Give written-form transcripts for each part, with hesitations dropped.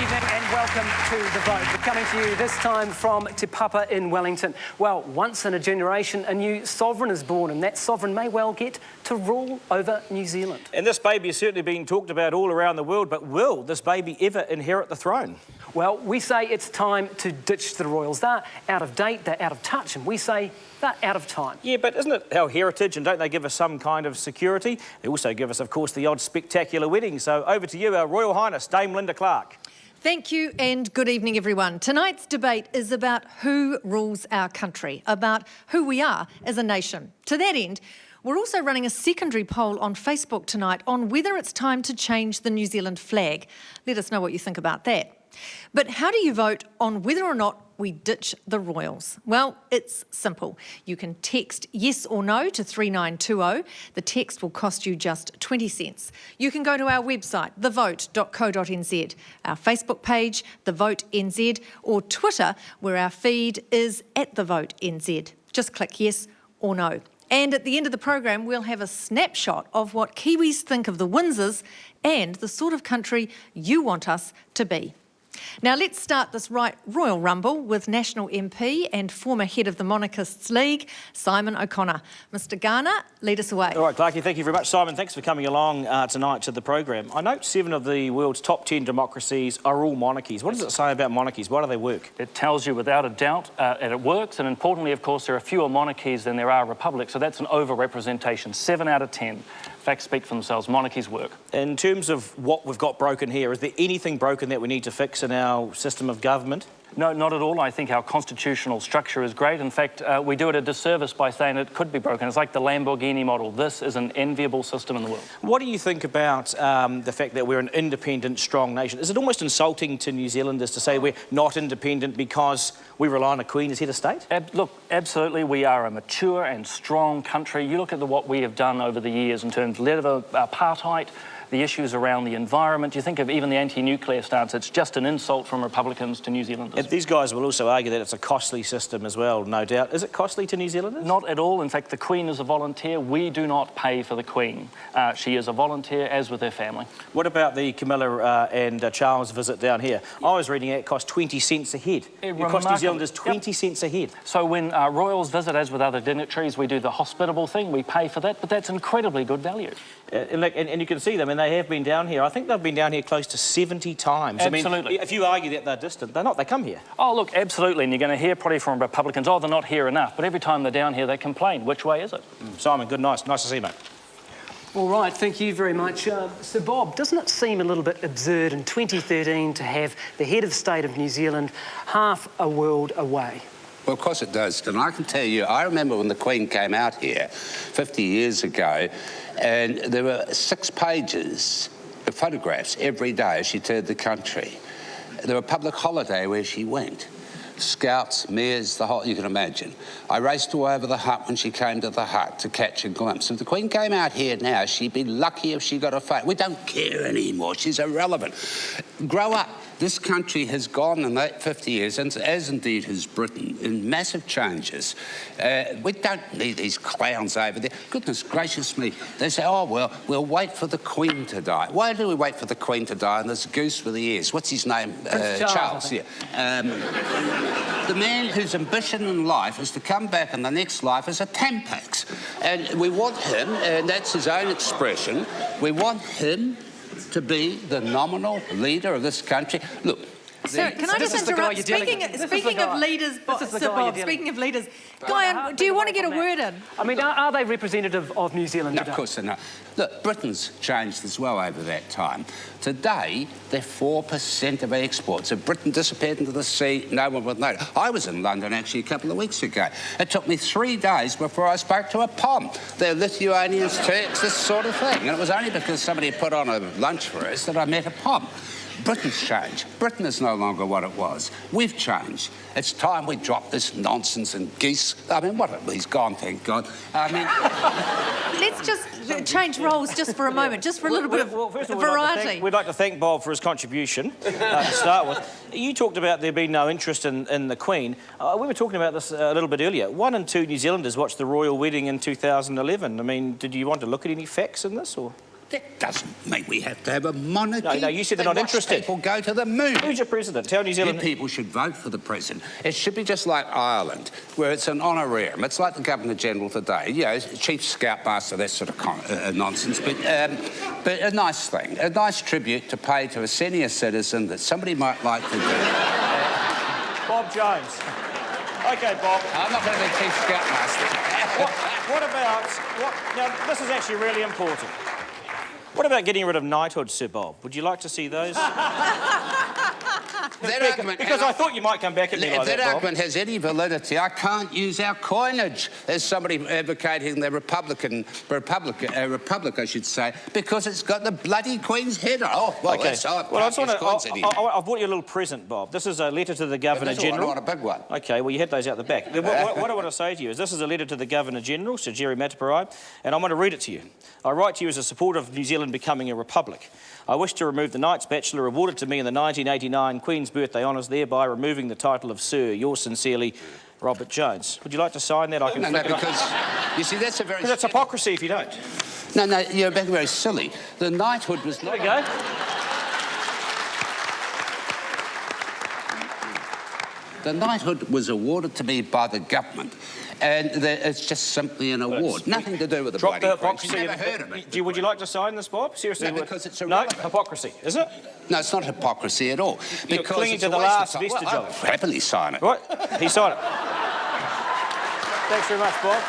evening and welcome to The Vote. We're coming to you this time from Te Papa in Wellington. Well, once in a generation, a new sovereign is born, and that sovereign may well get to rule over New Zealand. And this baby is certainly being talked about all around the world, but will this baby ever inherit the throne? Well, we say it's time to ditch the royals. They're out of date, they're out of touch, and we say they're out of time. Yeah, but isn't it our heritage, and don't they give us some kind of security? They also give us, of course, the odd spectacular wedding. So over to you, our Royal Highness, Dame Linda Clark. Thank you and good evening, everyone. Tonight's debate is about who rules our country, about who we are as a nation. To that end, we're also running a secondary poll on Facebook tonight on whether it's time to change the New Zealand flag. Let us know what you think about that. But how do you vote on whether or not we ditch the royals? Well, it's simple. You can text yes or no to 3920. The text will cost you just 20 cents. You can go to our website, thevote.co.nz, our Facebook page, The Vote NZ, or Twitter, where our feed is @TheVoteNZ. Just click yes or no. And at the end of the program, we'll have a snapshot of what Kiwis think of the Windsors and the sort of country you want us to be. Now let's start this Royal Rumble with National MP and former head of the Monarchists League, Simon O'Connor. Mr Garner, lead us away. All right, Clarkie, thank you very much. Simon, thanks for coming along tonight to the program. I note 7 of the world's top 10 democracies are all monarchies. What does it say about monarchies? Why do they work? It tells you without a doubt that it works, and importantly, of course, there are fewer monarchies than there are republics, so that's an over-representation. 7 out of 10. Facts speak for themselves. Monarchies work. In terms of what we've got broken here, is there anything broken that we need to fix in our system of government? No, not at all. I think our constitutional structure is great. In fact, we do it a disservice by saying it could be broken. It's like the Lamborghini model. This is an enviable system in the world. What do you think about the fact that we're an independent, strong nation? Is it almost insulting to New Zealanders to say we're not independent because we rely on a Queen as head of state? Look, absolutely, we are a mature and strong country. You look at what we have done over the years in terms of apartheid, the issues around the environment. You think of even the anti-nuclear stance, it's just an insult from Republicans to New Zealanders. And these guys will also argue that it's a costly system as well, no doubt. Is it costly to New Zealanders? Not at all. In fact, the Queen is a volunteer. We do not pay for the Queen. She is a volunteer, as with her family. What about the Camilla and Charles visit down here? I was reading it cost 20 cents a head. It cost New Zealanders 20 cents a head. So when royals visit, as with other dignitaries, we do the hospitable thing. We pay for that, but that's incredibly good value. And you can see them, and they have been down here. I think they've been down here close to 70 times. Absolutely. I mean, if you argue that they're distant, they're not. They come here. Oh, look, absolutely. And you're going to hear probably from Republicans, oh, they're not here enough. But every time they're down here, they complain. Which way is it? Simon, good, nice to see you, mate. All right, thank you very much. Sir Bob, doesn't it seem a little bit absurd in 2013 to have the head of state of New Zealand half a world away? Well, of course it does. And I can tell you, I remember when the Queen came out here 50 years ago, and there were 6 pages of photographs every day as she toured the country. There were public holiday where she went. Scouts, mayors, the whole, you can imagine. I raced all over the hut when she came to the hut to catch a glimpse. If the Queen came out here now, she'd be lucky if she got a photo. We don't care anymore. She's irrelevant. Grow up. This country has gone in that 50 years, and as indeed has Britain, in massive changes. We don't need these clowns over there. Goodness gracious me. They say, oh, well, we'll wait for the Queen to die. Why do we wait for the Queen to die? And there's a goose with the ears. What's his name? Charles, yeah. The man whose ambition in life is to come back in the next life as a Tampax. And we want him, and that's his own expression, we want him to be the nominal leader of this country. Look, Sir, can I just interrupt? Speaking of leaders, Sir Bob, speaking of leaders, Guy, do you want to get a word in? I mean, are they representative of New Zealand no, today? Of course they're not. Look, Britain's changed as well over that time. Today, they're 4% of exports. If Britain disappeared into the sea, no one would know. I was in London actually a couple of weeks ago. It took me 3 days before I spoke to a POM. They're Lithuanians, Turks, this sort of thing. And it was only because somebody put on a lunch for us that I met a POM. Britain's changed. Britain is no longer what it was. We've changed. It's time we drop this nonsense and geese. I mean, he's gone, thank God. I mean... Let's just change roles just for a moment, just for a little bit of variety. We'd like to thank Bob for his contribution to start with. You talked about there being no interest in the Queen. We were talking about this a little bit earlier. 1 in 2 New Zealanders watched the royal wedding in 2011. I mean, did you want to look at any facts in this, or...? That doesn't mean we have to have a monarchy. No, you said they're not interested. People go to the moon. Who's your president? Tell New Zealand. People should vote for the president. It should be just like Ireland, where it's an honorarium. It's like the Governor-General today. You know, Chief Scoutmaster, that sort of nonsense. But a nice thing, a nice tribute to pay to a senior citizen that somebody might like to do. Bob Jones. OK, Bob. I'm not going to be Chief Scoutmaster. What about... Now, this is actually really important. What about getting rid of knighthood, Sir Bob? Would you like to see those? Because I thought you might come back at me like that, If that Bob. argument has any validity, I can't use our coinage as somebody advocating the Republic, I should say, because it's got the bloody Queen's head on. Oh, well, Okay. Well, I just want to... I've bought you a little present, Bob. This is a letter to the Governor-General. I want a big one. OK, well, you had those out the back. What I want to say to you is this is a letter to the Governor-General, Sir Jerry Mataparai, and I'm going to read it to you. I write to you as a supporter of New Zealand becoming a republic. I wish to remove the Knights Bachelor awarded to me in the 1989 Queen's Birthday Honours, thereby removing the title of Sir. Yours sincerely, Robert Jones. Would you like to sign that? I can No, because, you see, that's a very... Because that's hypocrisy if you don't. No, you're being very silly. The knighthood was not... There we go. The knighthood was awarded to me by the government, and it's just simply an award. Nothing to do with the Drop bloody the hypocrisy. Queen. Never heard of it. Would you like to sign this, Bob? Seriously? No, because it's No, irrelevant. hypocrisy, is it? No, it's not hypocrisy at all. You're Because clinging it's to a the waste last of time. vestige Well, of I'll happily sign it. Right, he signed it. Thanks very much, Bob.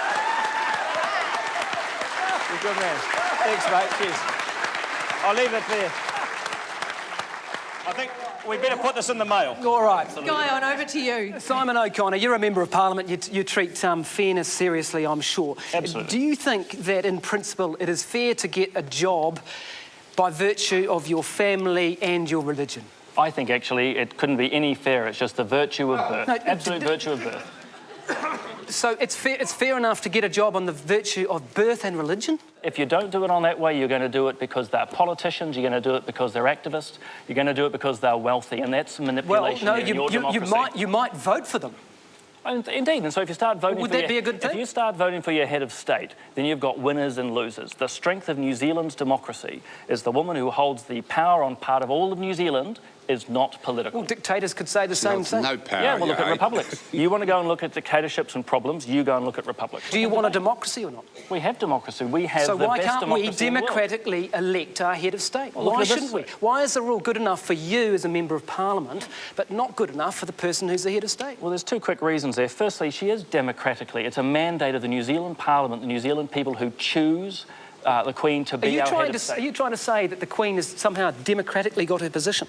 You're a good man. Thanks, mate. Cheers. I'll leave it there. I think we better put this in the mail. All right. Guy, on over to you. Simon O'Connor, you're a member of Parliament. You treat fairness seriously, I'm sure. Absolutely. Do you think that, in principle, it is fair to get a job by virtue of your family and your religion? I think, actually, it couldn't be any fairer. It's just the virtue of birth. No, Absolute virtue of birth. So it's fair enough to get a job on the virtue of birth and religion? If you don't do it on that way, you're going to do it because they're politicians, you're going to do it because they're activists, you're going to do it because they're wealthy, and that's manipulation. Well, no, in your democracy. you might vote for them. Indeed, and so if you start voting Would that be a good thing? If you start voting for your head of state, then you've got winners and losers. The strength of New Zealand's democracy is the woman who holds the power on part of all of New Zealand is not political. Well, dictators could say the same thing. No power. Yeah, well, look at republics. You want to go and look at dictatorships and problems, you go and look at republics. Do you want a democracy or not? We have democracy. We have So the why best can't we democracy in the world. democratically elect our head of state? Well, look Why at this. shouldn't we? Why is the rule good enough for you as a member of Parliament, but not good enough for the person who's the head of state? Well, there's two quick reasons there. Firstly, she is democratically. It's a mandate of the New Zealand Parliament, the New Zealand people who choose the Queen to be our head of state. Are you trying to say that the Queen has somehow democratically got her position?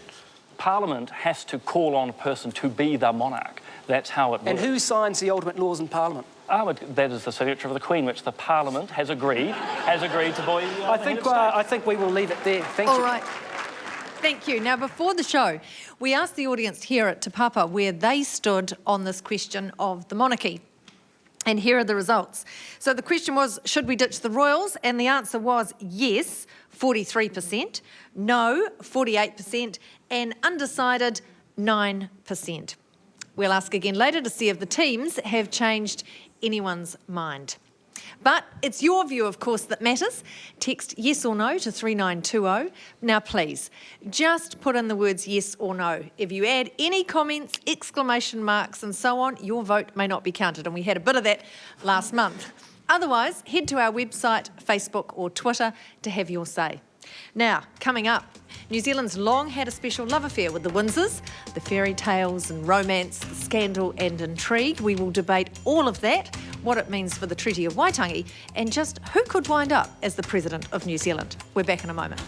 Parliament has to call on a person to be the monarch. That's how it works. And who signs the ultimate laws in Parliament? That is the signature of the Queen, which the Parliament has agreed to be I think we will leave it there. Thank you. All right. Thank you. Now, before the show, we asked the audience here at Te Papa where they stood on this question of the monarchy. And here are the results. So the question was, should we ditch the royals? And the answer was yes, 43%, no, 48%, and undecided, 9%. We'll ask again later to see if the teams have changed anyone's mind. But it's your view, of course, that matters. Text yes or no to 3920. Now, please, just put in the words yes or no. If you add any comments, exclamation marks and so on, your vote may not be counted. And we had a bit of that last month. Otherwise, head to our website, Facebook or Twitter to have your say. Now, coming up, New Zealand's long had a special love affair with the Windsors, the fairy tales and romance, the scandal and intrigue. We will debate all of that, what it means for the Treaty of Waitangi, and just who could wind up as the President of New Zealand. We're back in a moment.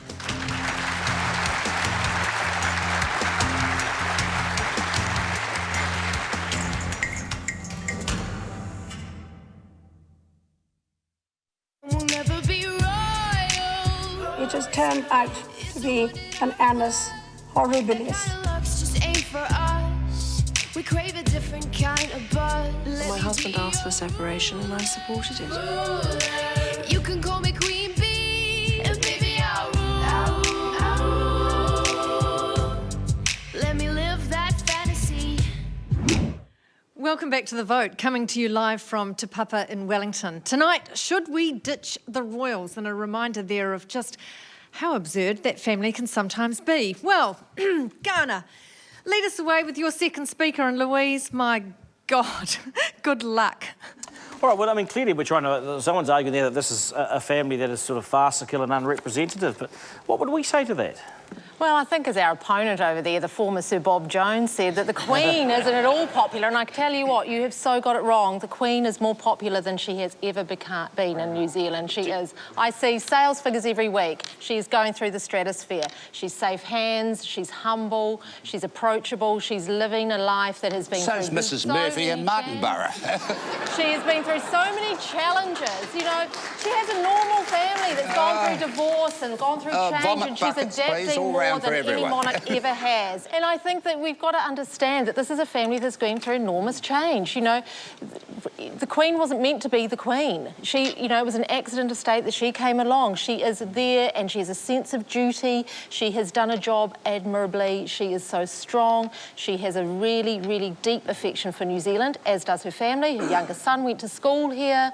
It just turned out to be an annus horribilis. My husband asked for separation and I supported it. You can call me Queen Bee, and baby I'll rule. Let me live that fantasy. Welcome back to The Vote, coming to you live from Te Papa in Wellington. Tonight, should we ditch the royals? And a reminder there of just How absurd that family can sometimes be. Well, Garner, lead us away with your second speaker, and Louise, my God, good luck. All right, well, I mean, clearly we're trying to... Someone's arguing there that this is a family that is sort of farcical and unrepresentative, but what would we say to that? Well, I think as our opponent over there, the former Sir Bob Jones, said that the Queen isn't at all popular, and I can tell you what, you have so got it wrong. The Queen is more popular than she has ever been in New Zealand. She is. I see sales figures every week. She's going through the stratosphere. She's safe hands, she's humble, she's approachable, she's living a life that has been... So is Mrs Murphy in Martinborough. She has been through so many challenges. You know, she has a normal family that's gone through divorce and gone through change, and she's adapting more than any monarch ever has. And I think that we've got to understand that this is a family that's going through enormous change. You know, the Queen wasn't meant to be the Queen. She, you know, it was an accident of state that she came along. She is there and she has a sense of duty. She has done a job admirably. She is so strong. She has a really, really deep affection for New Zealand, as does her family. Her youngest son went to school here.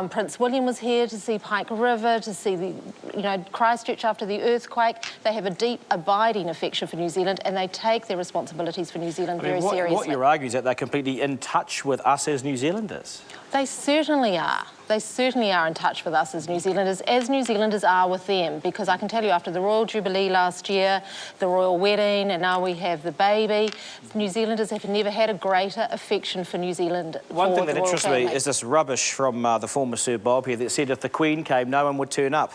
Prince William was here to see Pike River, to see the, you know, Christchurch after the earthquake. They have a deep, abiding affection for New Zealand, and they take their responsibilities for New Zealand very seriously. What you're arguing is that they're completely in touch with us as New Zealanders. They certainly are. They certainly are in touch with us as New Zealanders are with them, because I can tell you, after the Royal Jubilee last year, the Royal Wedding, and now we have the baby, New Zealanders have never had a greater affection for New Zealand. One thing that interests me is this rubbish from the former Sir Bob here that said if the Queen came, no one would turn up.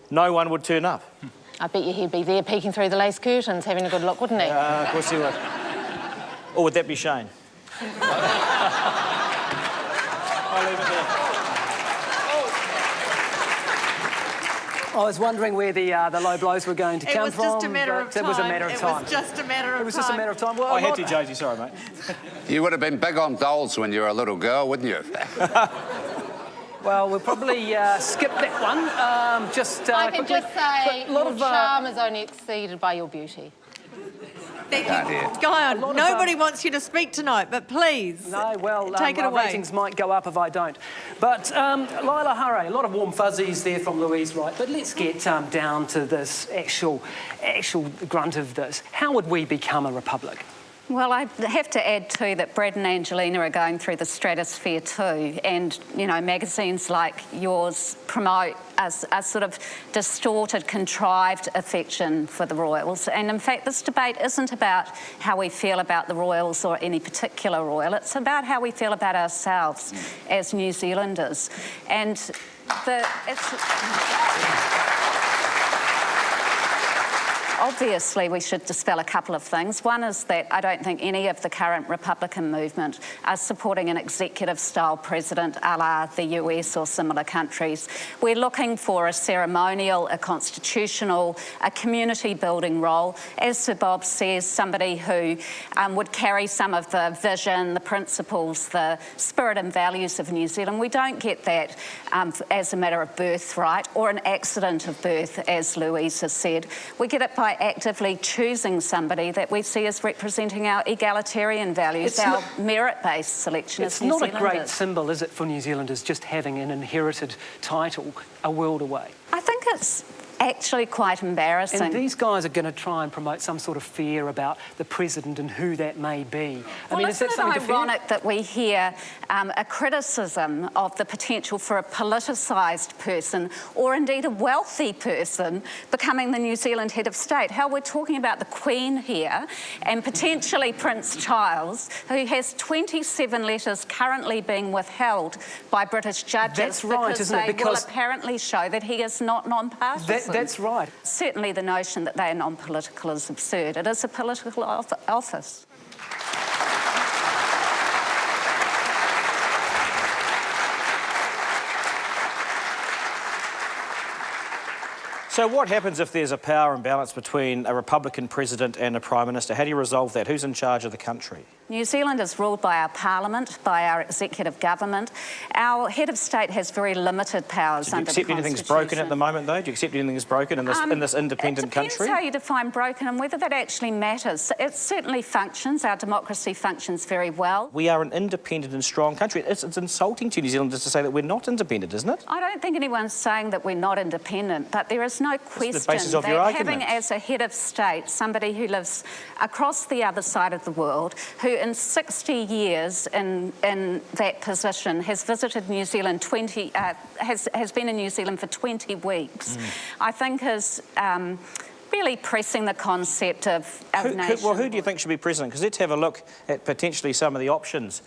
No one would turn up. I bet you he'd be there peeking through the lace curtains, having a good look, wouldn't he? Of course he would. Or would that be Shane? I'll leave it there. I was wondering where the low blows were going to come from. It was just a matter of time. It was a matter of time. It was just a matter of time. It was just a matter of time. Well, I had to, Josie, sorry, mate. You would have been big on dolls when you were a little girl, wouldn't you? Well, we'll probably skip that one. I can just say your charm is only exceeded by your beauty. Thank you. Guyon, nobody wants you to speak tonight, but please, no, well, take it away. Ratings might go up if I don't. But Lila Hurray, a lot of warm fuzzies there from Louise Wright, but let's get down to this actual grunt of this. How would we become a republic? Well, I have to add too that Brad and Angelina are going through the stratosphere too, and you know, magazines like yours promote a sort of distorted, contrived affection for the royals. And in fact, this debate isn't about how we feel about the royals or any particular royal. It's about how we feel about ourselves as New Zealanders, and obviously, we should dispel a couple of things. One is that I don't think any of the current Republican movement are supporting an executive-style president a la the US or similar countries. We're looking for a ceremonial, a constitutional, a community-building role. As Sir Bob says, somebody who would carry some of the vision, the principles, the spirit and values of New Zealand. We don't get that as a matter of birthright or an accident of birth, as Louise has said. We get it by actively choosing somebody that we see as representing our egalitarian values, our merit-based selection as New Zealanders. It's not a great symbol, is it, for New Zealanders just having an inherited title a world away? I think it's actually quite embarrassing. And these guys are going to try and promote some sort of fear about the president and who that may be. I mean, isn't it ironic that we hear a criticism of the potential for a politicised person or indeed a wealthy person becoming the New Zealand head of state? How we're talking about the Queen here and potentially Prince Charles, who has 27 letters currently being withheld by British judges. That's right, isn't it? Because they will apparently show that he is not non-partisan. That's right. Certainly the notion that they are non-political is absurd. It is a political office. So what happens if there's a power imbalance between a Republican president and a Prime Minister? How do you resolve that? Who's in charge of the country? New Zealand is ruled by our Parliament, by our executive government. Our head of state has very limited powers under the Constitution. Do you accept anything's broken at the moment, though? Do you accept anything's broken in this independent country? It depends how you define broken and whether that actually matters. It certainly functions. Our democracy functions very well. We are an independent and strong country. It's insulting to New Zealanders to say that we're not independent, isn't it? I don't think anyone's saying that we're not independent, but there is no question the basis of your that argument. having as a head of state somebody who lives across the other side of the world, who in 60 years in that position has visited New Zealand has been in New Zealand for 20 weeks, I think is really pressing the concept of nation. Well, who do you think should be president? Because let's have a look at potentially some of the options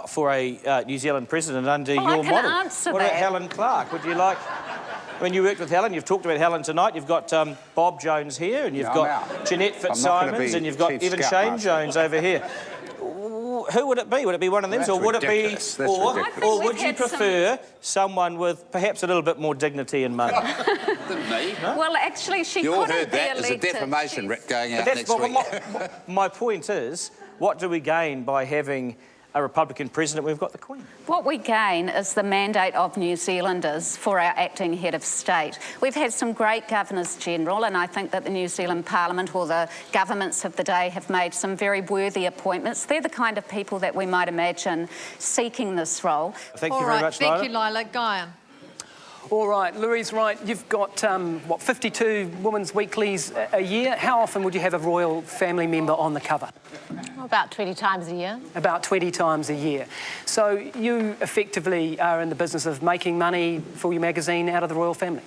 for a New Zealand president under your model. I can answer what that. about Helen Clark? Would you like... I mean, you worked with Helen, you've talked about Helen tonight, you've got Bob Jones here, and you've got Jeanette Fitzsimons, and you've got Evan Shane Jones over here. Who would it be? Would it be one of them, or would it be, or would you prefer someone with perhaps a little bit more dignity and money? Than me. No? Well, actually, she You all couldn't heard be that. There's a elected. defamation going out next week. My point is, what do we gain by having a Republican president? We've got the Queen. What we gain is the mandate of New Zealanders for our acting head of state. We've had some great governors-general, and I think that the New Zealand Parliament or the governments of the day have made some very worthy appointments. They're the kind of people that we might imagine seeking this role. Thank you very much, Thank you, Lila. Guyan. All right, Louise, right, you've got, 52 women's weeklies a year. How often would you have a royal family member on the cover? About 20 times a year. About 20 times a year. So you effectively are in the business of making money for your magazine out of the royal family?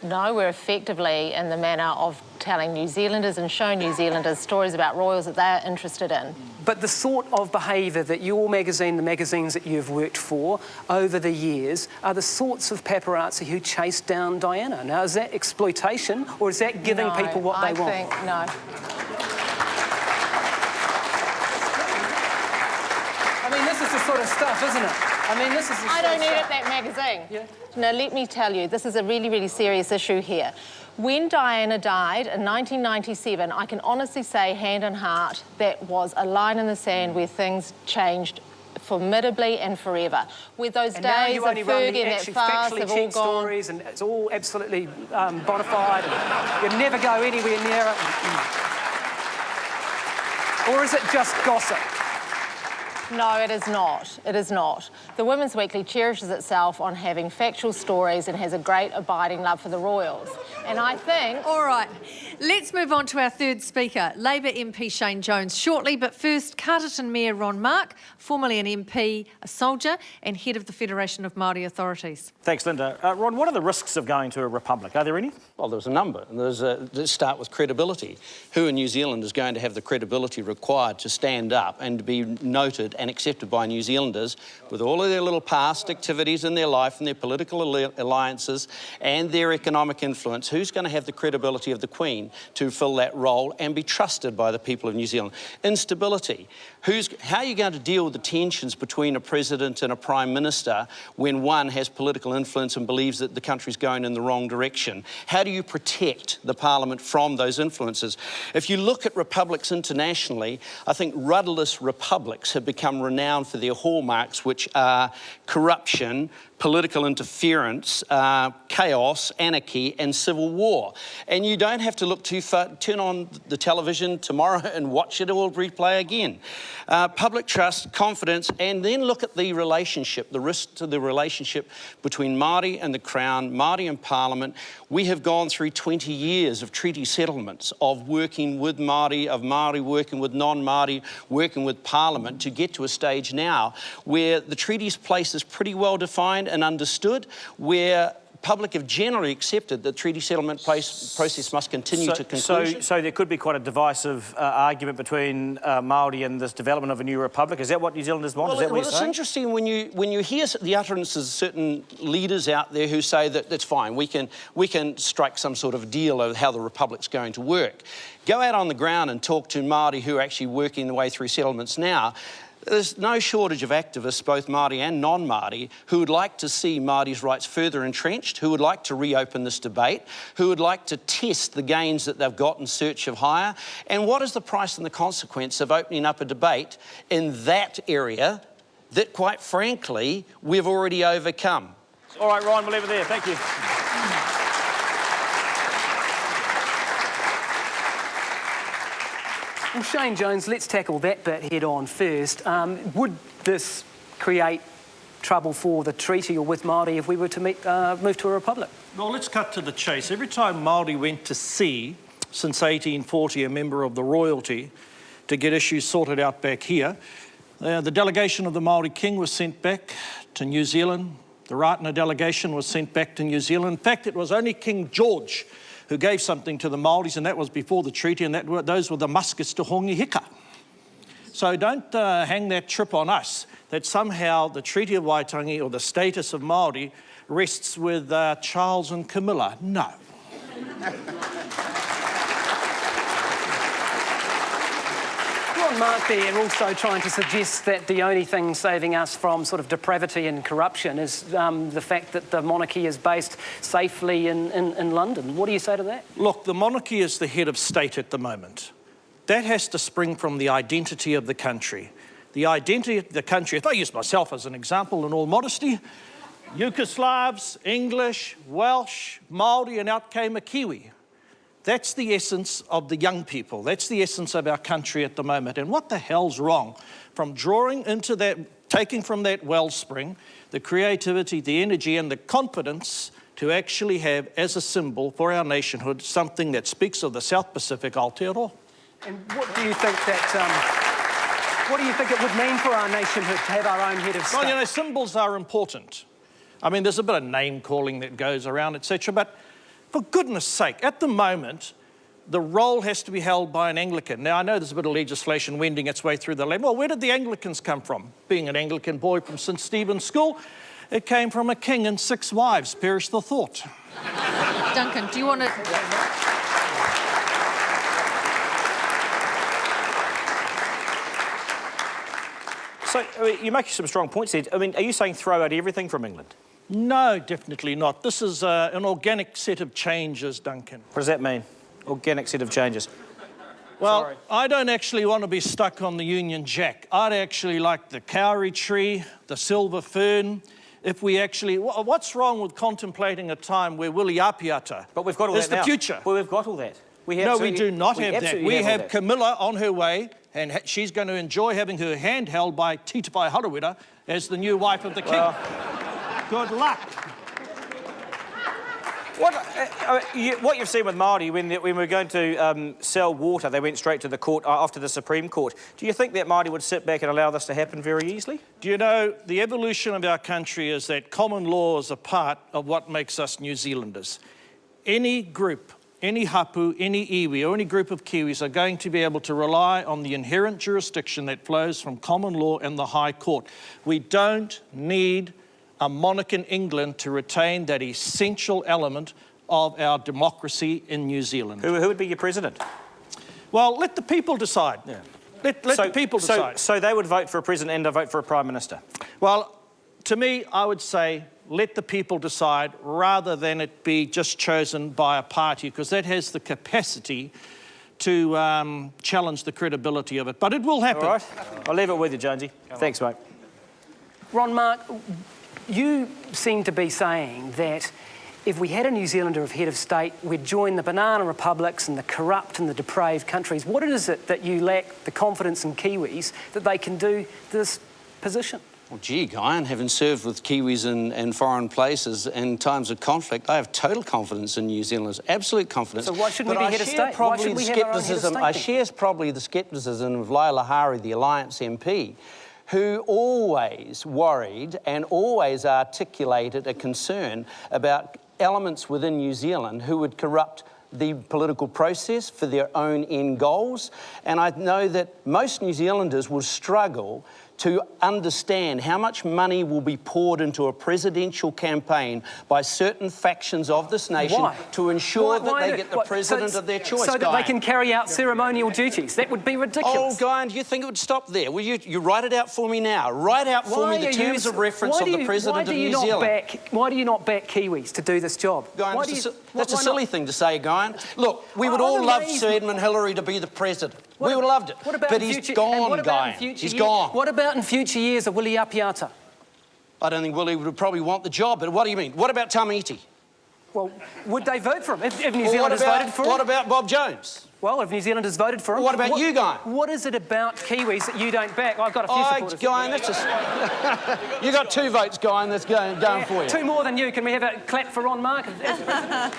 No, we're effectively in the manner of telling New Zealanders and showing New Zealanders stories about royals that they're interested in. But the sort of behaviour that your magazine, the magazines that you've worked for over the years, are the sorts of paparazzi who chase down Diana. Now, is that exploitation, or is that giving people what they want? I think no. I mean, this is the sort of stuff, isn't it? I mean, this is the I don't edit that magazine. Yeah. Now, let me tell you, this is a really, really serious issue here. When Diana died in 1997, I can honestly say, hand on heart, that was a line in the sand where things changed formidably and forever. With those and now days you of only run Fergie the and that actually fast factually have all cheap gone. stories, and it's all absolutely bona fide. You never go anywhere near it. Or is it just gossip? No, it is not. It is not. The Women's Weekly cherishes itself on having factual stories and has a great abiding love for the royals. And I think... All right, let's move on to our third speaker, Labour MP Shane Jones, shortly. But first, Carterton Mayor Ron Mark, formerly an MP, a soldier, and head of the Federation of Māori Authorities. Thanks, Linda. Ron, what are the risks of going to a republic? Are there any? Well, there's a number. Let's start with credibility. Who in New Zealand is going to have the credibility required to stand up and to be noted and accepted by New Zealanders with all of their little past activities in their life and their political alliances and their economic influence? Who's going to have the credibility of the Queen to fill that role and be trusted by the people of New Zealand? Instability. How are you going to deal with the tensions between a president and a prime minister when one has political influence and believes that the country's going in the wrong direction? How do you protect the parliament from those influences? If you look at republics internationally, I think rudderless republics have become renowned for their hallmarks, which are corruption, political interference, chaos, anarchy and civil war. And you don't have to look too far. Turn on the television tomorrow and watch it all replay again. Public trust, confidence, and then look at the relationship, the risk to the relationship between Māori and the Crown, Māori and Parliament. We have gone through 20 years of treaty settlements, of working with Māori, of Māori working with non-Māori, working with Parliament to get to a stage now where the treaty's place is pretty well defined and understood, where public have generally accepted the treaty settlement process must continue to conclusion. So there could be quite a divisive argument between Māori and this development of a new republic. Is that what New Zealanders want? Well, Is that what you're it's saying? interesting when you hear the utterances of certain leaders out there who say that that's fine, we can strike some sort of deal of how the republic's going to work. Go out on the ground and talk to Māori who are actually working their way through settlements now. There's no shortage of activists, both Māori and non-Māori, who would like to see Māori's rights further entrenched, who would like to reopen this debate, who would like to test the gains that they've got in search of higher. And what is the price and the consequence of opening up a debate in that area that, quite frankly, we've already overcome? All right, Ryan, we'll leave it there. Thank you. Well, Shane Jones, let's tackle that bit head on first. Would this create trouble for the treaty or with Māori if we were to move to a republic? Well, let's cut to the chase. Every time Māori went to sea since 1840, a member of the royalty, to get issues sorted out back here, the delegation of the Māori King was sent back to New Zealand. The Ratana delegation was sent back to New Zealand. In fact, it was only King George who gave something to the Māoris, and that was before the treaty, and those were the muskets to Hongi Hika. So don't hang that trip on us, that somehow the Treaty of Waitangi or the status of Māori rests with Charles and Camilla. No. Ron Mark there also trying to suggest that the only thing saving us from sort of depravity and corruption is the fact that the monarchy is based safely in London. What do you say to that? Look, the monarchy is the head of state at the moment. That has to spring from the identity of the country. The identity of the country, if I use myself as an example in all modesty, Yugoslavs, English, Welsh, Māori, and out came a Kiwi. That's the essence of the young people. That's the essence of our country at the moment. And what the hell's wrong from drawing into that, taking from that wellspring, the creativity, the energy and the confidence to actually have as a symbol for our nationhood something that speaks of the South Pacific Aotearoa? And what do you think what do you think it would mean for our nationhood to have our own head of state? Well, you know, symbols are important. I mean, there's a bit of name-calling that goes around, etc., but for goodness sake, at the moment, the role has to be held by an Anglican. Now, I know there's a bit of legislation wending its way through the land. Well, where did the Anglicans come from? Being an Anglican boy from St Stephen's School, it came from a king and 6 wives, perish the thought. Duncan, do you want to... So, you're making some strong points there. I mean, are you saying throw out everything from England? No, definitely not. This is an organic set of changes, Duncan. What does that mean? Organic set of changes? Well, Sorry. I don't actually want to be stuck on the Union Jack. I'd actually like the kauri tree, the silver fern. If we actually... What's wrong with contemplating a time where Willie Apiata but we've got all is that the now. future? Well, we've got all that. No, we do not have that. We have Camilla on her way, and she's going to enjoy having her hand held by Titapai Harawira as the new wife of the king. Well, good luck. What you've seen with Māori, when we were going to sell water, they went straight to the court, after the Supreme Court. Do you think that Māori would sit back and allow this to happen very easily? Do you know, the evolution of our country is that common law is a part of what makes us New Zealanders. Any group, any hapu, any iwi, or any group of Kiwis are going to be able to rely on the inherent jurisdiction that flows from common law and the High Court. We don't need a monarch in England to retain that essential element of our democracy in New Zealand. Who would be your president? Well, let the people decide. Yeah. Let the people decide. So they would vote for a president and a vote for a prime minister? Well, to me, I would say let the people decide rather than it be just chosen by a party, because that has the capacity to challenge the credibility of it. But it will happen. All right. I'll leave it with you, Jonesy. Thanks, mate. Ron Mark, you seem to be saying that if we had a New Zealander of head of state, we'd join the banana republics and the corrupt and the depraved countries. What is it that you lack the confidence in Kiwis that they can do this position? Well, gee, Guyan, having served with Kiwis in foreign places in times of conflict, I have total confidence in New Zealanders, absolute confidence. So why shouldn't we be head of state? Why shouldn't we have our own head of state? I share probably the scepticism of Laila Hari, the Alliance MP, who always worried and always articulated a concern about elements within New Zealand who would corrupt the political process for their own end goals. And I know that most New Zealanders will struggle to understand how much money will be poured into a presidential campaign by certain factions of this nation to ensure that they get the president of their choice. So that they can carry out ceremonial duties. That would be ridiculous. Oh, Guyan, do you think it would stop there? Will you write it out for me now? Write out for me the terms of reference of the president of New Zealand. Why do you not back Kiwis to do this job? Guyan, that's a silly thing to say, Guyan. Look, we would all love Sir Edmund Hillary to be the president. We would have loved it. But he's gone, Guyan. He's gone. What about in future years of Willie Apiata? I don't think Willie would probably want the job, but what do you mean? What about Tamaiti? Well, would they vote for him if New Zealanders voted for him? What about Bob Jones? Well, if New Zealanders voted for him... Well, what about you, Guy? What is it about Kiwis that you don't back? I've got a few supporters. Guy, that's just... You got 2 votes, Guy, and that's going for you. 2 more than you. Can we have a clap for Ron Mark? That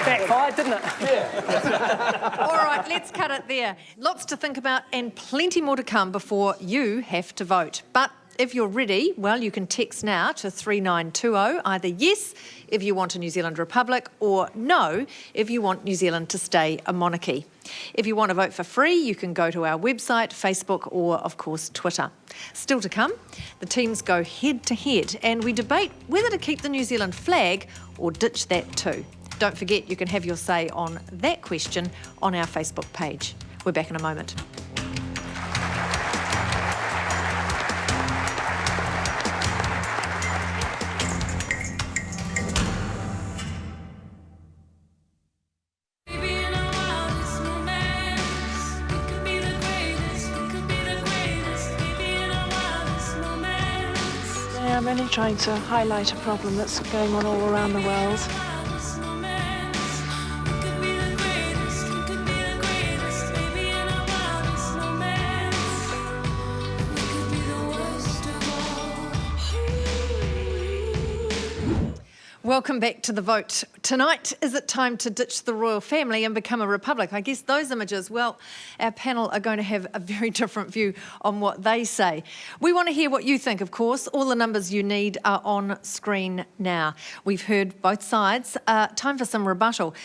backfired, didn't it? Yeah. All right, let's cut it there. Lots to think about and plenty more to come before you have to vote. But if you're ready, well, you can text now to 3920, either yes if you want a New Zealand republic or no if you want New Zealand to stay a monarchy. If you want to vote for free, you can go to our website, Facebook or, of course, Twitter. Still to come, the teams go head to head and we debate whether to keep the New Zealand flag or ditch that too. Don't forget, you can have your say on that question on our Facebook page. We're back in a moment. I'm only trying to highlight a problem that's going on all around the world. Welcome back to The Vote. Tonight, is it time to ditch the royal family and become a republic? I guess those images, well, our panel are going to have a very different view on what they say. We want to hear what you think, of course. All the numbers you need are on screen now. We've heard both sides. Time for some rebuttal.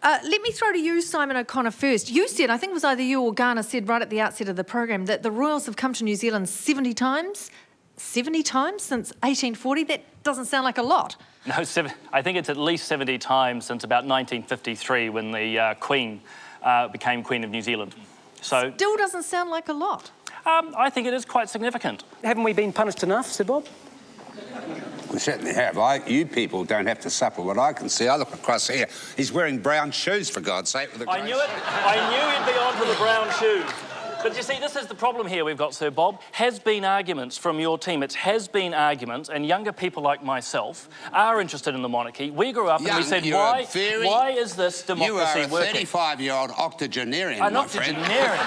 Let me throw to you, Simon O'Connor, first. You said, I think it was either you or Garner said right at the outset of the program, that the royals have come to New Zealand 70 times? 70 times since 1840? That doesn't sound like a lot. No, I think it's at least 70 times since about 1953 when the Queen became Queen of New Zealand. So still doesn't sound like a lot. I think it is quite significant. Haven't we been punished enough, Sir Bob? We certainly have. You people don't have to suffer what I can see. I look across here. He's wearing brown shoes, for God's sake. With I knew it. I knew he'd be on to the brown shoes. But you see, this is the problem here we've got, Sir Bob. Has-been arguments from your team. It's has-been arguments, and younger people like myself are interested in the monarchy. We grew up and we said, why is this democracy working? You are a 35-year-old octogenarian, An octogenarian.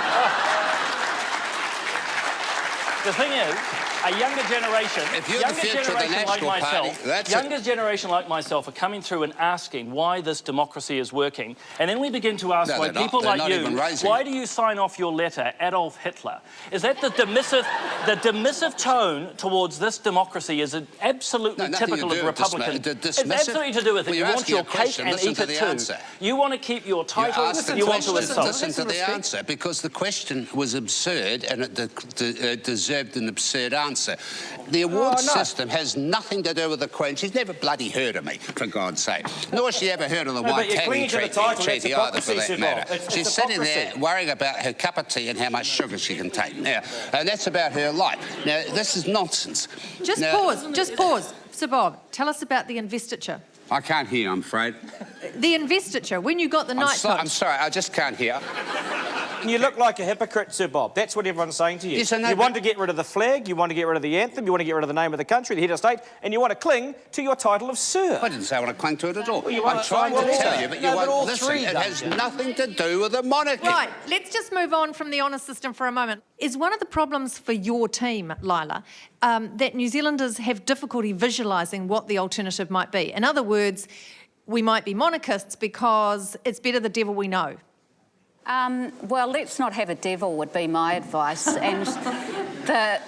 The thing is, a younger generation, younger generation like myself are coming through and asking why this democracy is working, and then we begin to ask why people like you, why do you sign off your letter, Adolf Hitler? Is that the dismissive tone towards this democracy is absolutely typical of Republicans. It's absolutely to do with it. You want your cake and eat it too. You want to keep your title, you want to insult. Listen to the answer, because the question was absurd and it deserved an absurd answer. The award system has nothing to do with the Queen. She's never bloody heard of me, for God's sake. Nor has she ever heard of the White Tabby Treaty either, for that matter. She's sitting there worrying about her cup of tea and how much sugar she can take. Now, and that's about her life. Now, this is nonsense. Just pause. Sir Bob, tell us about the investiture. I can't hear, I'm afraid. The investiture, when you got the knighthood. I'm sorry, I just can't hear. You look like a hypocrite, Sir Bob. That's what everyone's saying to you. Yes, I know, you want to get rid of the flag, you want to get rid of the anthem, you want to get rid of the name of the country, the head of state, and you want to cling to your title of Sir. I didn't say I want to cling to it at all. Well, I'm trying to tell you, but you won't listen. It has nothing to do with the monarchy. Right, let's just move on from the honour system for a moment. Is one of the problems for your team, Lila, that New Zealanders have difficulty visualising what the alternative might be? In other words, we might be monarchists because it's better the devil we know. Well, let's not have a devil would be my advice. And I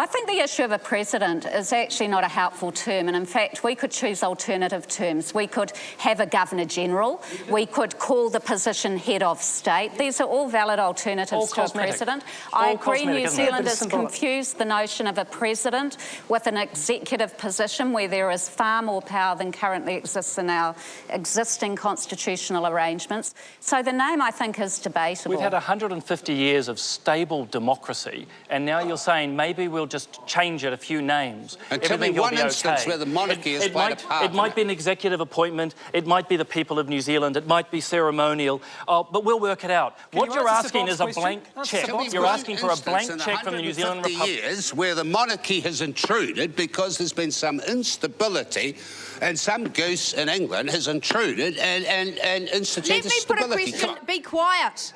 think the issue of a president is actually not a helpful term. And in fact, we could choose alternative terms. We could have a Governor-General. We could call the position head of state. These are all valid alternatives to a president. I agree New Zealanders confuse the notion of a president with an executive position where there is far more power than currently exists in our existing constitutional arrangements. So the name, I think, is debatable. We've had 150 years of stable democracy and now you're saying maybe we'll just change it a few names. And tell me one instance where the monarchy has played a part. It might be an executive appointment, it might be the people of New Zealand, it might be ceremonial, but we'll work it out. What you're asking is a blank check. You're asking for a blank check from the New Zealand Republic. Years where the monarchy has intruded because there's been some instability and some goose in England has intruded and instituted stability. Let me put a question. Be quiet.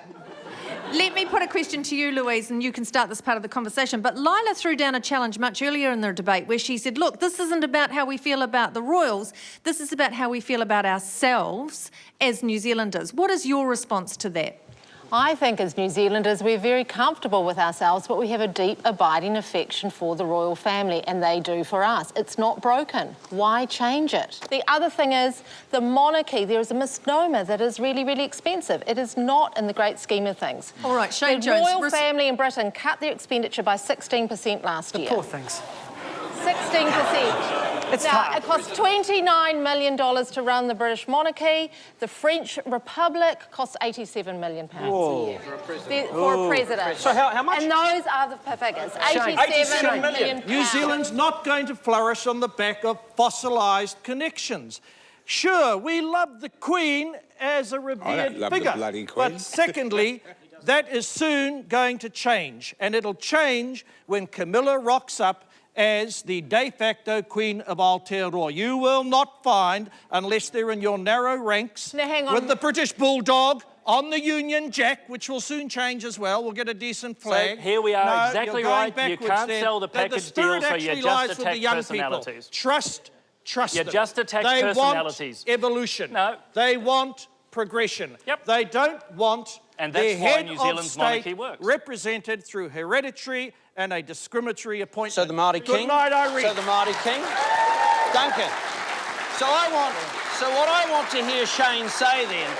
Let me put a question to you, Louise, and you can start this part of the conversation. But Lila threw down a challenge much earlier in the debate where she said, look, this isn't about how we feel about the royals. This is about how we feel about ourselves as New Zealanders. What is your response to that? I think as New Zealanders we're very comfortable with ourselves, but we have a deep abiding affection for the royal family, and they do for us. It's not broken. Why change it? The other thing is the monarchy. There is a misnomer that is really, really expensive. It is not in the great scheme of things. All right, Shane the Jones. The royal family in Britain cut their expenditure by 16% last year. The poor things. 16%. It's now, hard. it costs $29 million to run the British monarchy. The French Republic costs £87 million a year for a president. So how much? And those are the figures. 87 million. New Zealand's not going to flourish on the back of fossilised connections. Sure, we love the Queen as a revered figure, but secondly, that is soon going to change, and it'll change when Camilla rocks up as the de facto Queen of Aotearoa. You will not find, unless they're in your narrow ranks, now, hang on. with the British Bulldog on the Union Jack, which will soon change as well. We'll get a decent flag. So here we are, no, exactly you're going right. You backwards can't there. sell the package deal, so you just attack personalities. Trust You them. just attack they personalities. Want evolution. No. They want progression. Yep. They don't want and their that's why head New of Zealand's state monarchy works. Represented through hereditary and a discriminatory appointment. So the Māori King. Good night, Irene. So the Māori King. Duncan. So what I want to hear Shane say then,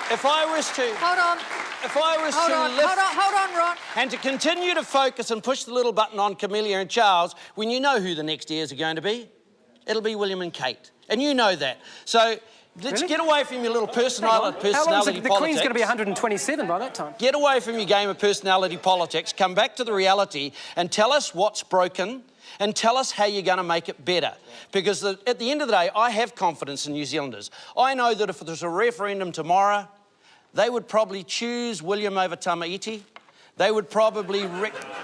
if I was to... Hold on. If I was Hold on, Ron. And to continue to focus and push the little button on Camilla and Charles, when you know who the next heirs are going to be, it'll be William and Kate. And you know that. So let's get away from your little personality politics. The Queen's going to be 127 by that time. Get away from your game of personality politics, come back to the reality and tell us what's broken and tell us how you're going to make it better. Because at the end of the day, I have confidence in New Zealanders. I know that if there's a referendum tomorrow, they would probably choose William over Tamaiti. They would probably,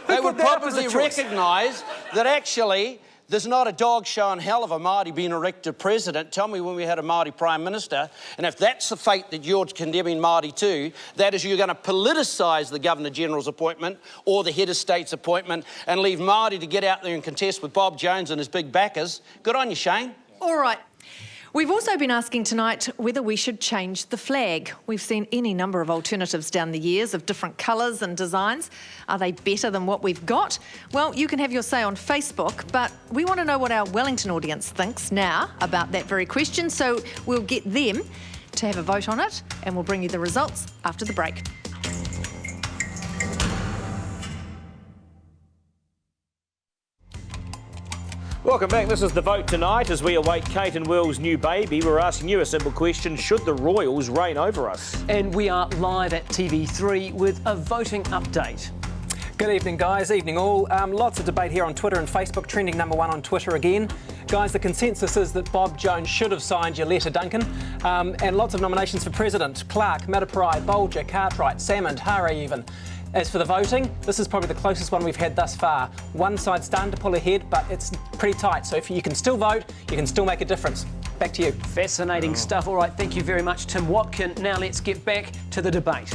recognise that actually there's not a dog show in hell of a Māori being elected president. Tell me when we had a Māori Prime Minister. And if that's the fate that you're condemning Māori to, that is you're going to politicise the Governor-General's appointment or the head of state's appointment and leave Māori to get out there and contest with Bob Jones and his big backers. Good on you, Shane. All right. We've also been asking tonight whether we should change the flag. We've seen any number of alternatives down the years of different colours and designs. Are they better than what we've got? Well, you can have your say on Facebook, but we want to know what our Wellington audience thinks now about that very question, so we'll get them to have a vote on it, and we'll bring you the results after the break. Welcome back. This is The Vote tonight. As we await Kate and Will's new baby, we're asking you a simple question. Should the royals reign over us? And we are live at TV3 with a voting update. Good evening, guys. Evening all. Lots of debate here on Twitter and Facebook, trending #1 on Twitter again. Guys, the consensus is that Bob Jones should have signed your letter, Duncan. And lots of nominations for president. Clark, Mataparai, Bolger, Cartwright, Salmond, Hara even. As for the voting, this is probably the closest one we've had thus far. One side's starting to pull ahead, but it's pretty tight. So if you can still vote, you can still make a difference. Back to you. Fascinating stuff. All right, thank you very much, Tim Watkin. Now let's get back to the debate.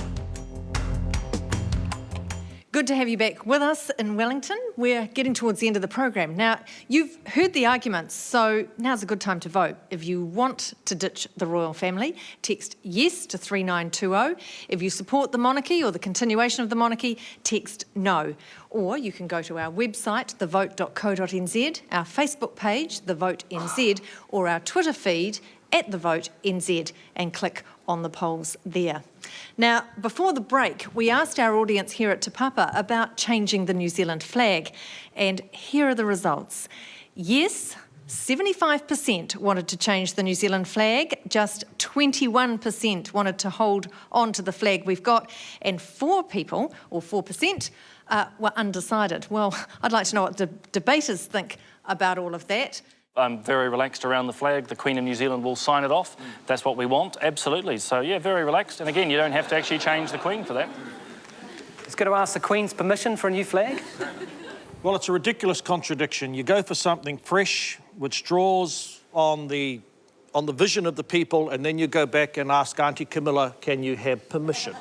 Good to have you back with us in Wellington. We're getting towards the end of the program. Now, you've heard the arguments, so now's a good time to vote. If you want to ditch the royal family, text yes to 3920. If you support the monarchy or the continuation of the monarchy, text no. Or you can go to our website, thevote.co.nz, our Facebook page, The Vote NZ, or our Twitter feed, @TheVoteNZ, and click on the polls there. Now, before the break, we asked our audience here at Te Papa about changing the New Zealand flag, and here are the results. Yes, 75% wanted to change the New Zealand flag, just 21% wanted to hold on to the flag we've got, and 4%, were undecided. Well, I'd like to know what the debaters think about all of that. I'm very relaxed around the flag. The Queen of New Zealand will sign it off. That's what we want, absolutely. So, yeah, very relaxed. And again, you don't have to actually change the Queen for that. It's got to ask the Queen's permission for a new flag? Well, it's a ridiculous contradiction. You go for something fresh, which draws on the vision of the people, and then you go back and ask Auntie Camilla, can you have permission?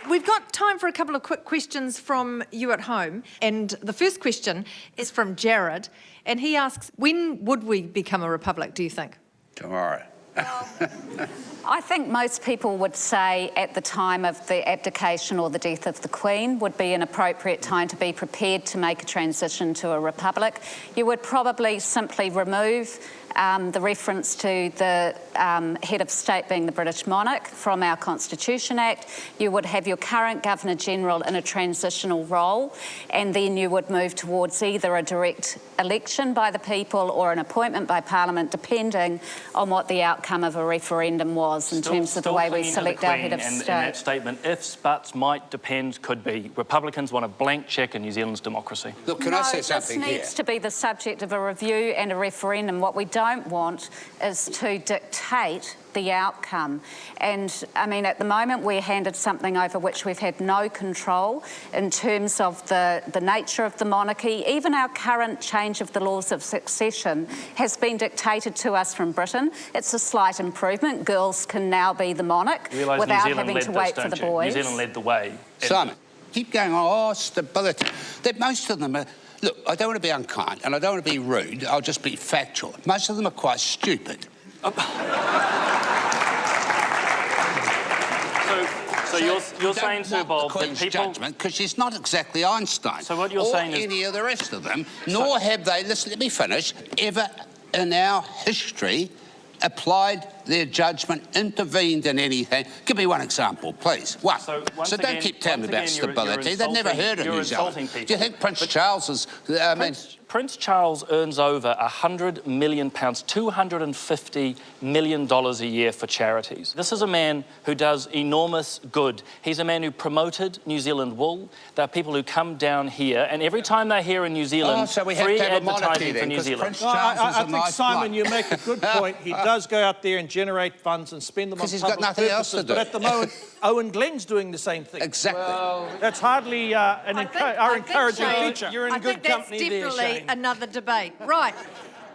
We've got time for a couple of quick questions from you at home. And the first question is from Jared. And he asks, when would we become a republic, do you think? Tomorrow. I think most people would say at the time of the abdication or the death of the Queen would be an appropriate time to be prepared to make a transition to a republic. You would probably simply remove the reference to the head of state being the British monarch from our Constitution Act. You would have your current Governor-General in a transitional role, and then you would move towards either a direct election by the people or an appointment by Parliament, depending on what the outcome of a referendum was in terms of the way we select our head of state. In that statement, ifs, buts, might, depend, could be. Republicans want a blank cheque in New Zealand's democracy. Look, can I say something here? This needs to be the subject of a review and a referendum. What we don't want is to dictate the outcome. And, I mean, at the moment we're handed something over which we've had no control in terms of the nature of the monarchy. Even our current change of the laws of succession has been dictated to us from Britain. It's a slight improvement. Girls can now be the monarch without having to wait for the boys. New Zealand led the way. Simon, keep going on, oh, stability. Most of them are... Look, I don't want to be unkind and I don't want to be rude. I'll just be factual. Most of them are quite stupid. So you're saying, Sir Bob, the Queen's judgment, because she's not exactly Einstein. So what you're saying is... Or any of the rest of them, nor have they, listen, let me finish, ever in our history applied their judgment, intervened in anything. Give me one example, please. One. So don't keep telling me about stability. They've never heard of New Zealand. Do you think Prince Charles is... Prince Charles earns over £100 million, $250 million a year for charities. This is a man who does enormous good. He's a man who promoted New Zealand wool. There are people who come down here, and every time they're here in New Zealand, so we free have to have advertising for New Zealand. I think, Simon, you make a good point. He does go out there and generate funds and spend them on public purposes. Because he's got nothing else to do. But at the moment, Owen Glenn's doing the same thing. Exactly. Well, that's hardly our encouraging feature. You're in good company there, Shane. Another debate. Right.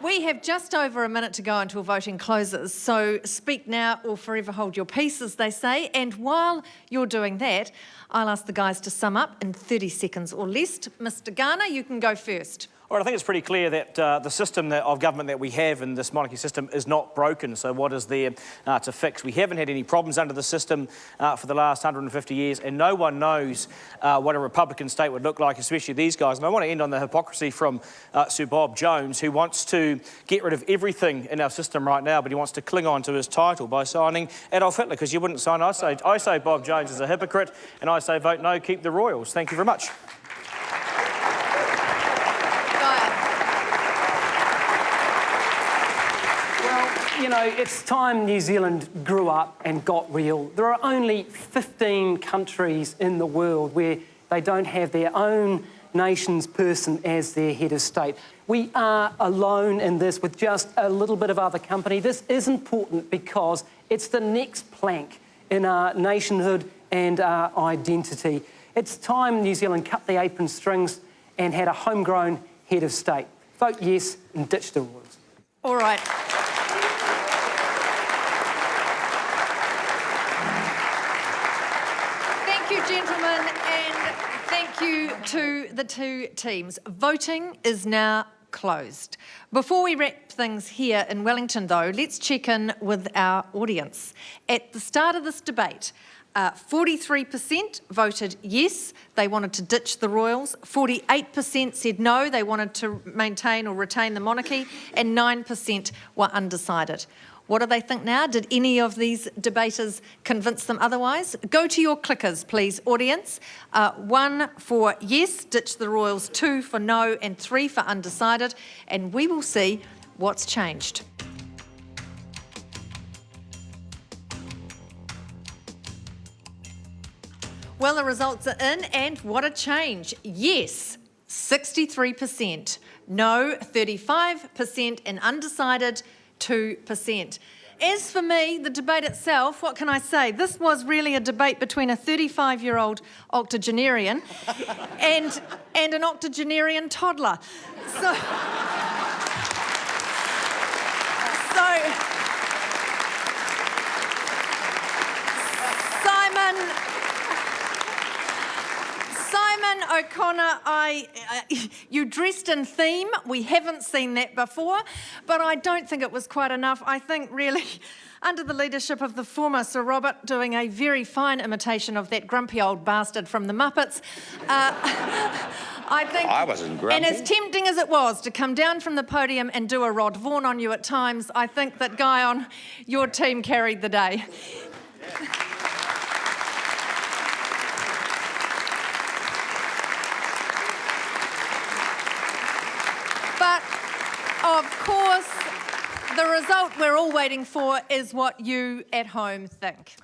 We have just over a minute to go until voting closes, so speak now or forever hold your peace, as they say. And while you're doing that, I'll ask the guys to sum up in 30 seconds or less. Mr. Garner, you can go first. All right, I think it's pretty clear that the system of government that we have in this monarchy system is not broken. So what is there to fix? We haven't had any problems under the system for the last 150 years, and no one knows what a Republican state would look like, especially these guys. And I want to end on the hypocrisy from Sir Bob Jones, who wants to get rid of everything in our system right now, but he wants to cling on to his title by signing Adolf Hitler, because you wouldn't sign. I say Bob Jones is a hypocrite, and I say vote no, keep the royals. Thank you very much. You know, it's time New Zealand grew up and got real. There are only 15 countries in the world where they don't have their own nation's person as their head of state. We are alone in this with just a little bit of other company. This is important because it's the next plank in our nationhood and our identity. It's time New Zealand cut the apron strings and had a homegrown head of state. Vote yes and ditch the royals. All right. Thank you, gentlemen, and thank you to the two teams. Voting is now closed. Before we wrap things here in Wellington, though, let's check in with our audience. At the start of this debate, 43% voted yes, they wanted to ditch the royals, 48% said no, they wanted to maintain or retain the monarchy, and 9% were undecided. What do they think now? Did any of these debaters convince them otherwise? Go to your clickers, please, audience. 1 for yes, ditch the Royals, 2 for no, and 3 for undecided. And we will see what's changed. Well, the results are in, and what a change. Yes, 63%. No, 35%, and undecided, 2%. As for me, the debate itself, what can I say? This was really a debate between a 35-year-old octogenarian and an octogenarian toddler. So Simon O'Connor, you dressed in theme. We haven't seen that before, but I don't think it was quite enough. I think really, under the leadership of the former Sir Robert, doing a very fine imitation of that grumpy old bastard from the Muppets, I think... I wasn't grumpy. And as tempting as it was to come down from the podium and do a Rod Vaughan on you at times, I think that guy on your team carried the day. But, of course, the result we're all waiting for is what you at home think.